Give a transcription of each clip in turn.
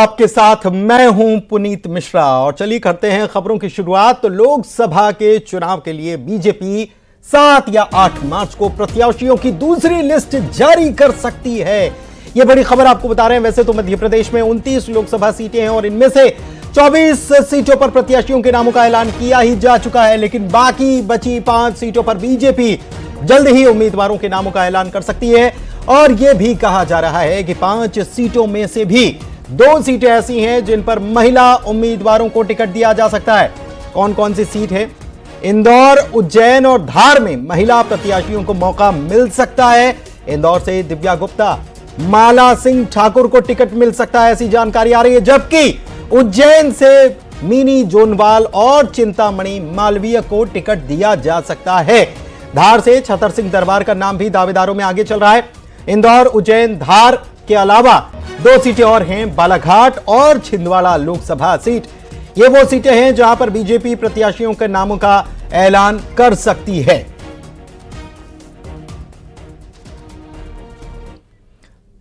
आपके साथ मैं हूं पुनीत मिश्रा और चलिए करते हैं खबरों की शुरुआत। तो लोकसभा के चुनाव के लिए बीजेपी 7 या 8 मार्च को प्रत्याशियों की दूसरी लिस्ट जारी कर सकती है। यह बड़ी खबर आपको बता रहे हैं। वैसे तो मध्य प्रदेश में 29 लोकसभा सीटें हैं और इनमें से 24 सीटों पर प्रत्याशियों के नामों का ऐलान किया ही जा चुका है, लेकिन बाकी बची 5 सीटों पर बीजेपी जल्द ही उम्मीदवारों के नामों का ऐलान कर सकती है। और यह भी कहा जा रहा है कि 5 सीटों में से भी 2 सीटें ऐसी हैं जिन पर महिला उम्मीदवारों को टिकट दिया जा सकता है। कौन कौन सी सीट है? इंदौर, उज्जैन और धार में महिला प्रत्याशियों को मौका मिल सकता है। इंदौर से दिव्या गुप्ता, माला सिंह ठाकुर को टिकट मिल सकता है, ऐसी जानकारी आ रही है। जबकि उज्जैन से मिनी जोनवाल और चिंतामणि मालवीय को टिकट दिया जा सकता है। धार से छतर सिंह दरबार का नाम भी दावेदारों में आगे चल रहा है। इंदौर, उज्जैन, धार के अलावा 2 सीटें और हैं, बालाघाट और छिंदवाड़ा लोकसभा सीट। ये वो सीटें हैं जहां पर बीजेपी प्रत्याशियों के नामों का ऐलान कर सकती है।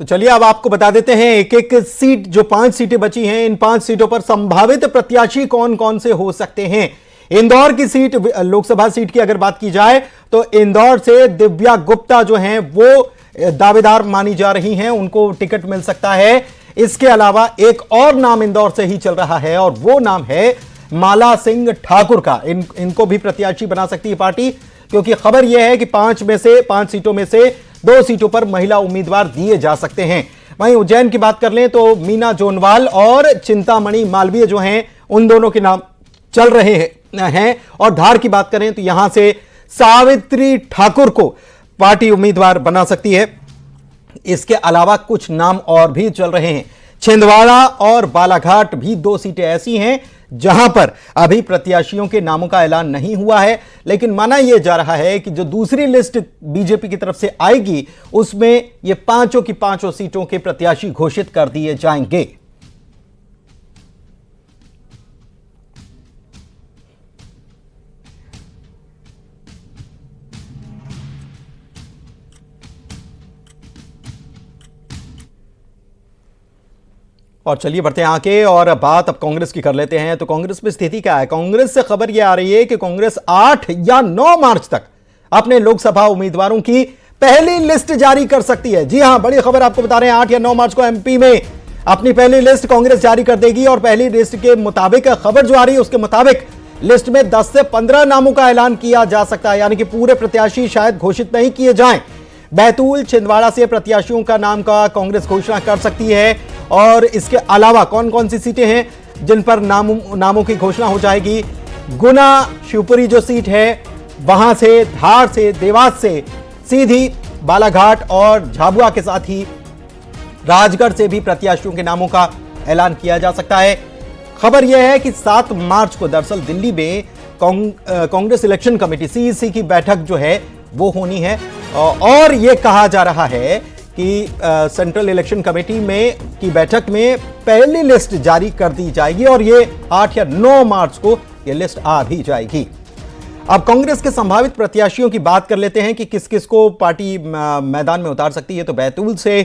तो चलिए अब आपको बता देते हैं एक एक सीट, जो 5 सीटें बची हैं, इन 5 सीटों पर संभावित प्रत्याशी कौन कौन से हो सकते हैं। इंदौर की सीट, लोकसभा सीट की अगर बात की जाए तो इंदौर से दिव्या गुप्ता जो हैं वो दावेदार मानी जा रही हैं, उनको टिकट मिल सकता है। इसके अलावा एक और नाम इंदौर से ही चल रहा है और वो नाम है माला सिंह ठाकुर का। इनको भी प्रत्याशी बना सकती है पार्टी, क्योंकि खबर यह है कि 5 सीटों में से 2 सीटों पर महिला उम्मीदवार दिए जा सकते हैं। वहीं उज्जैन की बात कर लें तो मीना जोनवाल और चिंतामणि मालवीय जो हैं उन दोनों के नाम चल रहे हैं। और धार की बात करें तो यहां से सावित्री ठाकुर को पार्टी उम्मीदवार बना सकती है। इसके अलावा कुछ नाम और भी चल रहे हैं। छिंदवाड़ा और बालाघाट भी 2 सीटें ऐसी हैं जहां पर अभी प्रत्याशियों के नामों का ऐलान नहीं हुआ है, लेकिन माना यह जा रहा है कि जो दूसरी लिस्ट बीजेपी की तरफ से आएगी उसमें ये 5 की 5 सीटों के प्रत्याशी घोषित कर दिए जाएंगे। और चलिए बढ़ते हैं आगे और बात अब कांग्रेस की कर लेते हैं। तो कांग्रेस में स्थिति क्या है? कांग्रेस से खबर यह आ रही है कि कांग्रेस 8 या 9 मार्च तक अपने लोकसभा उम्मीदवारों की पहली लिस्ट जारी कर सकती है। जी हां, बड़ी खबर आपको बता रहे हैं। 8 या 9 मार्च को एमपी में अपनी पहली लिस्ट कांग्रेस जारी कर देगी और पहली लिस्ट के मुताबिक, खबर जो आ रही है उसके मुताबिक लिस्ट में 10 से 15 नामों का ऐलान किया जा सकता है, यानी कि पूरे प्रत्याशी शायद घोषित नहीं किए जाएं। बैतूल, छिंदवाड़ा से प्रत्याशियों का नाम का कांग्रेस घोषणा कर सकती है। और इसके अलावा कौन कौन सी सीटें हैं जिन पर नामों की घोषणा हो जाएगी? गुना, शिवपुरी जो सीट है वहां से, धार से, देवास से सीधी बालाघाट और झाबुआ के साथ ही राजगढ़ से भी प्रत्याशियों के नामों का ऐलान किया जा सकता है। खबर यह है कि 7 मार्च को दरअसल दिल्ली में कांग्रेस इलेक्शन कमेटी सीईसी की बैठक जो है वो होनी है और यह कहा जा रहा है कि सेंट्रल इलेक्शन कमेटी की बैठक में पहली लिस्ट जारी कर दी जाएगी और ये 8 या 9 मार्च को ये लिस्ट आ भी जाएगी। अब कांग्रेस के संभावित प्रत्याशियों की बात कर लेते हैं कि किस किस को पार्टी मैदान में उतार सकती है। तो बैतूल से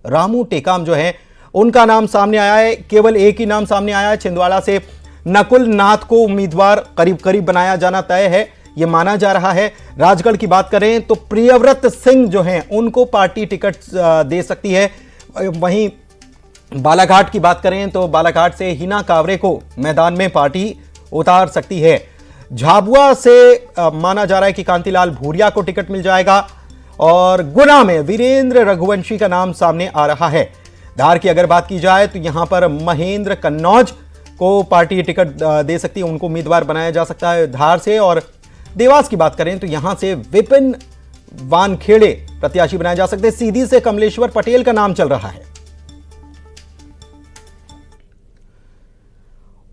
रामू टेकाम जो है उनका नाम सामने आया है, केवल एक ही नाम सामने आया है। छिंदवाड़ा से नकुल नाथ को उम्मीदवार करीब करीब बनाया जाना तय है, ये माना जा रहा है। राजगढ़ की बात करें तो प्रियव्रत सिंह जो हैं उनको पार्टी टिकट दे सकती है। वहीं बालाघाट की बात करें तो बालाघाट से हिना कावरे को मैदान में पार्टी उतार सकती है। झाबुआ से माना जा रहा है कि कांतिलाल भूरिया को टिकट मिल जाएगा और गुना में वीरेंद्र रघुवंशी का नाम सामने आ रहा है। धार की अगर बात की जाए तो यहां पर महेंद्र कन्नौज को पार्टी टिकट दे सकती है, उनको उम्मीदवार बनाया जा सकता है धार से। और देवास की बात करें तो यहां से विपिन वानखेड़े प्रत्याशी बनाए जा सकते हैं। सीधी से कमलेश्वर पटेल का नाम चल रहा है।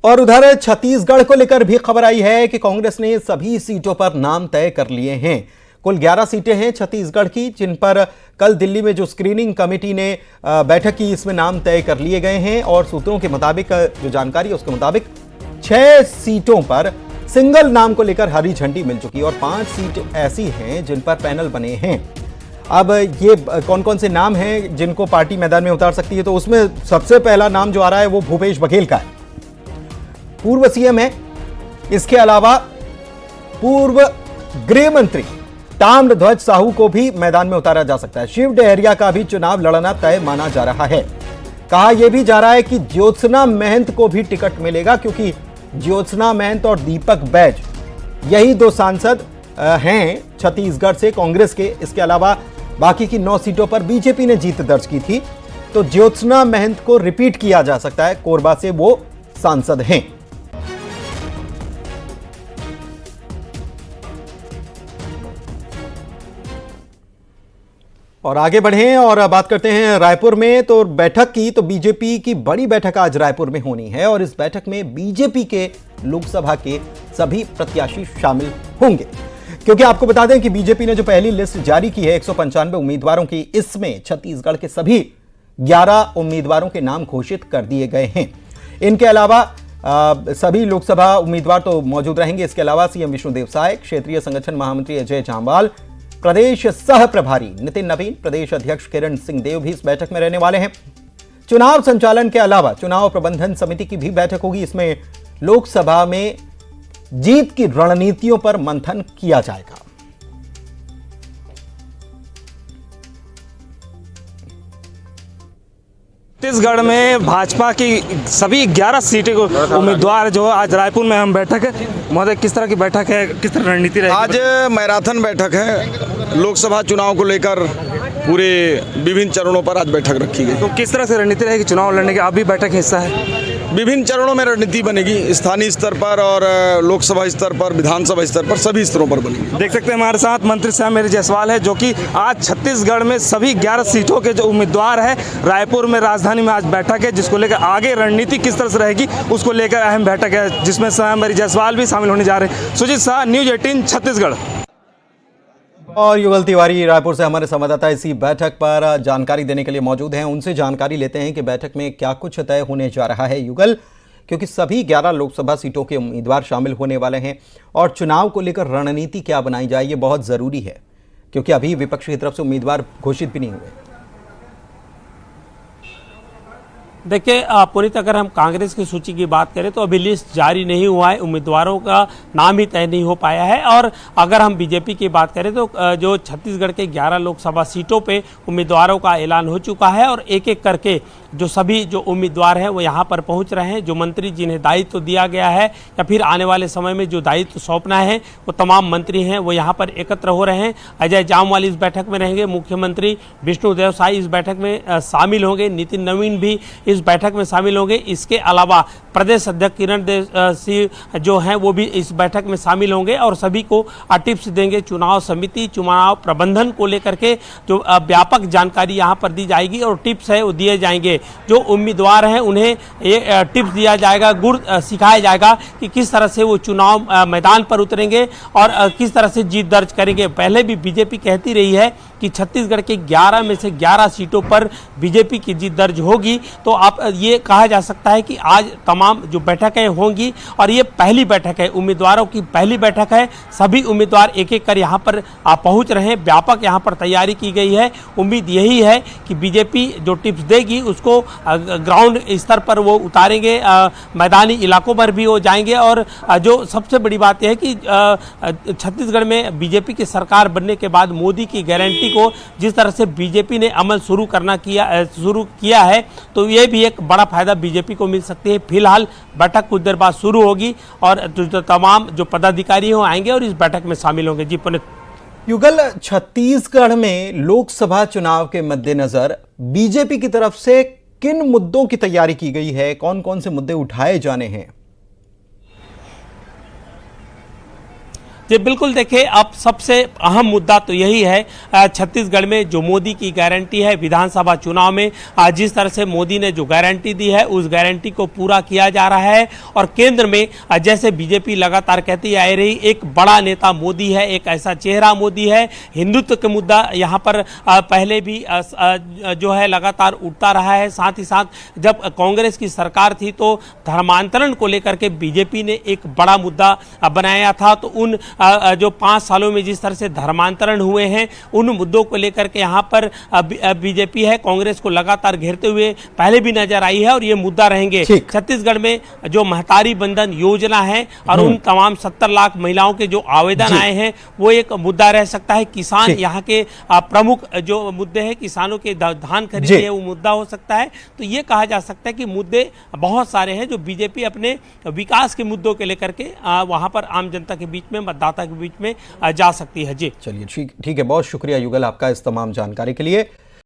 और उधर छत्तीसगढ़ को लेकर भी खबर आई है कि कांग्रेस ने सभी सीटों पर नाम तय कर लिए हैं। कुल 11 सीटें हैं छत्तीसगढ़ की, जिन पर कल दिल्ली में जो स्क्रीनिंग कमेटी ने बैठक की, इसमें नाम तय कर लिए गए हैं। और सूत्रों के मुताबिक, जो जानकारी है उसके मुताबिक 6 सीटों पर सिंगल नाम को लेकर हरी झंडी मिल चुकी है और 5 सीट ऐसी हैं जिन पर पैनल बने हैं। अब ये कौन कौन से नाम हैं जिनको पार्टी मैदान में उतार सकती है, तो उसमें सबसे पहला नाम जो आ रहा है वो भूपेश बघेल का है। पूर्व सीएम है। इसके अलावा पूर्व गृह मंत्री ताम्रध्वज साहू को भी मैदान में उतारा जा सकता है। शिव डहरिया का भी चुनाव लड़ना तय माना जा रहा है। कहा यह भी जा रहा है कि ज्योत्सना महंत को भी टिकट मिलेगा, क्योंकि ज्योत्सना महंत और दीपक बैज यही दो सांसद हैं छत्तीसगढ़ से कांग्रेस के। इसके अलावा बाकी की 9 सीटों पर बीजेपी ने जीत दर्ज की थी, तो ज्योत्सना महंत को रिपीट किया जा सकता है। कोरबा से वो सांसद हैं। और आगे बढ़ें और बात करते हैं रायपुर में तो बैठक की। तो बीजेपी की बड़ी बैठक आज रायपुर में होनी है और इस बैठक में बीजेपी के लोकसभा के सभी प्रत्याशी शामिल होंगे, क्योंकि आपको बता दें कि बीजेपी ने जो पहली लिस्ट जारी की है 195 उम्मीदवारों की, इसमें छत्तीसगढ़ के सभी 11 उम्मीदवारों के नाम घोषित कर दिए गए हैं। इनके अलावा सभी लोकसभा उम्मीदवार तो मौजूद रहेंगे। इसके अलावा सीएम विष्णुदेव साय, क्षेत्रीय संगठन महामंत्री अजय जाम्वाल, प्रदेश सह प्रभारी नितिन नवीन, प्रदेश अध्यक्ष किरण सिंहदेव भी इस बैठक में रहने वाले हैं। चुनाव संचालन के अलावा चुनाव प्रबंधन समिति की भी बैठक होगी। इसमें लोकसभा में जीत की रणनीतियों पर मंथन किया जाएगा। छत्तीसगढ़ में भाजपा की सभी 11 सीटें को उम्मीदवार जो आज रायपुर में हम बैठक है। महोदय, किस तरह की बैठक है, किस तरह रणनीति रहेगी? आज मैराथन बैठक है। लोकसभा चुनाव को लेकर पूरे विभिन्न चरणों पर आज बैठक रखी गई। तो किस तरह से रणनीति रहेगी चुनाव लड़ने की? आप भी बैठक हिस्सा है। विभिन्न चरणों में रणनीति बनेगी, स्थानीय स्तर पर और लोकसभा स्तर पर, विधानसभा स्तर पर, सभी स्तरों पर बनेगी। देख सकते हैं हमारे साथ मंत्री श्यामगिरी जायसवाल है, जो कि आज छत्तीसगढ़ में सभी 11 सीटों के जो उम्मीदवार है रायपुर में राजधानी में आज बैठक है, जिसको लेकर आगे रणनीति किस तरह से रहेगी उसको लेकर अहम बैठक है, जिसमें श्यामगिरी जायसवाल भी शामिल होने जा रहे हैं। सुजीत शाह, न्यूज 18 छत्तीसगढ़। और युगल तिवारी रायपुर से हमारे संवाददाता इसी बैठक पर जानकारी देने के लिए मौजूद हैं। उनसे जानकारी लेते हैं कि बैठक में क्या कुछ तय होने जा रहा है। युगल, क्योंकि सभी 11 लोकसभा सीटों के उम्मीदवार शामिल होने वाले हैं और चुनाव को लेकर रणनीति क्या बनाई जाए ये बहुत जरूरी है, क्योंकि अभी विपक्ष की तरफ से उम्मीदवार घोषित भी नहीं हुए। देखिए पुनीत, अगर हम कांग्रेस की सूची की बात करें तो अभी लिस्ट जारी नहीं हुआ है, उम्मीदवारों का नाम ही तय नहीं हो पाया है। और अगर हम बीजेपी की बात करें तो जो छत्तीसगढ़ के 11 लोकसभा सीटों पे उम्मीदवारों का ऐलान हो चुका है और एक एक करके जो सभी जो उम्मीदवार हैं वो यहाँ पर पहुँच रहे हैं। जो मंत्री जिन्हें दायित्व दिया गया है या फिर आने वाले समय में जो दायित्व सौंपना है वो तमाम मंत्री हैं वो यहाँ पर एकत्र हो रहे हैं। अजय जाम्वाल इस बैठक में रहेंगे, मुख्यमंत्री विष्णुदेव साय इस बैठक में शामिल होंगे, नितिन नवीन भी इस बैठक में शामिल होंगे। इसके अलावा प्रदेश अध्यक्ष किरण सिंह जो हैं वो भी इस बैठक में शामिल होंगे और सभी को टिप्स देंगे। चुनाव समिति, चुनाव प्रबंधन को लेकर के जो व्यापक जानकारी यहाँ पर दी जाएगी और टिप्स है वो दिए जाएंगे। जो उम्मीदवार हैं उन्हें ये टिप्स दिया जाएगा, गुर सिखाया जाएगा कि किस तरह से वो चुनाव मैदान पर उतरेंगे और किस तरह से जीत दर्ज करेंगे। पहले भी बीजेपी कहती रही है कि छत्तीसगढ़ के 11 में से 11 सीटों पर बीजेपी की जीत दर्ज होगी। तो आप ये कहा जा सकता है कि आज तमाम जो बैठकें होंगी और ये पहली बैठक है, उम्मीदवारों की पहली बैठक है। सभी उम्मीदवार एक एक कर यहाँ पर पहुँच रहे हैं, व्यापक यहाँ पर तैयारी की गई है। उम्मीद यही है कि बीजेपी जो टिप्स देगी उसको ग्राउंड स्तर पर वो उतारेंगे, मैदानी इलाकों पर भी वो जाएंगे। और जो सबसे बड़ी बात यह है कि छत्तीसगढ़ में बीजेपी की सरकार बनने के बाद मोदी की गारंटी को जिस तरह से बीजेपी ने अमल शुरू किया है तो ये भी एक बड़ा फायदा बीजेपी को मिल सकती है। फिलहाल बैठक कुछ देर बाद शुरू होगी और तमाम जो पदाधिकारी हो आएंगे और इस बैठक में शामिल होंगे। जी पुनीत। युगल, छत्तीसगढ़ में लोकसभा चुनाव के मद्देनजर बीजेपी की तरफ से किन मुद्दों की तैयारी की गई है, कौन कौन से मुद्दे उठाए जाने हैं? जी बिल्कुल, देखिए अब सबसे अहम मुद्दा तो यही है छत्तीसगढ़ में जो मोदी की गारंटी है। विधानसभा चुनाव में जिस तरह से मोदी ने जो गारंटी दी है उस गारंटी को पूरा किया जा रहा है और केंद्र में जैसे बीजेपी लगातार कहती आ रही एक बड़ा नेता मोदी है, एक ऐसा चेहरा मोदी है। हिंदुत्व के मुद्दा यहाँ पर पहले भी जो है लगातार उठता रहा है। साथ ही साथ जब कांग्रेस की सरकार थी तो धर्मांतरण को लेकर के बीजेपी ने एक बड़ा मुद्दा बनाया था, तो उन जो 5 सालों में जिस तरह से धर्मांतरण हुए हैं, उन मुद्दों को लेकर के यहाँ पर बीजेपी है कांग्रेस को लगातार घेरते हुए पहले भी नजर आई है और ये मुद्दा रहेंगे। छत्तीसगढ़ में जो महतारी बंधन योजना है और उन तमाम 70 लाख महिलाओं के जो आवेदन आए हैं वो एक मुद्दा रह सकता है। किसान यहाँ के प्रमुख जो मुद्दे हैं, किसानों के धान खरीदे हैं, वो मुद्दा हो सकता है। तो ये कहा जा सकता है कि मुद्दे बहुत सारे हैं जो बीजेपी अपने विकास के मुद्दों के लेकर के वहां पर आम जनता के बीच में, मतदाता के बीच में जा सकती है। जी चलिए ठीक है, बहुत शुक्रिया युगल आपका इस तमाम जानकारी के लिए।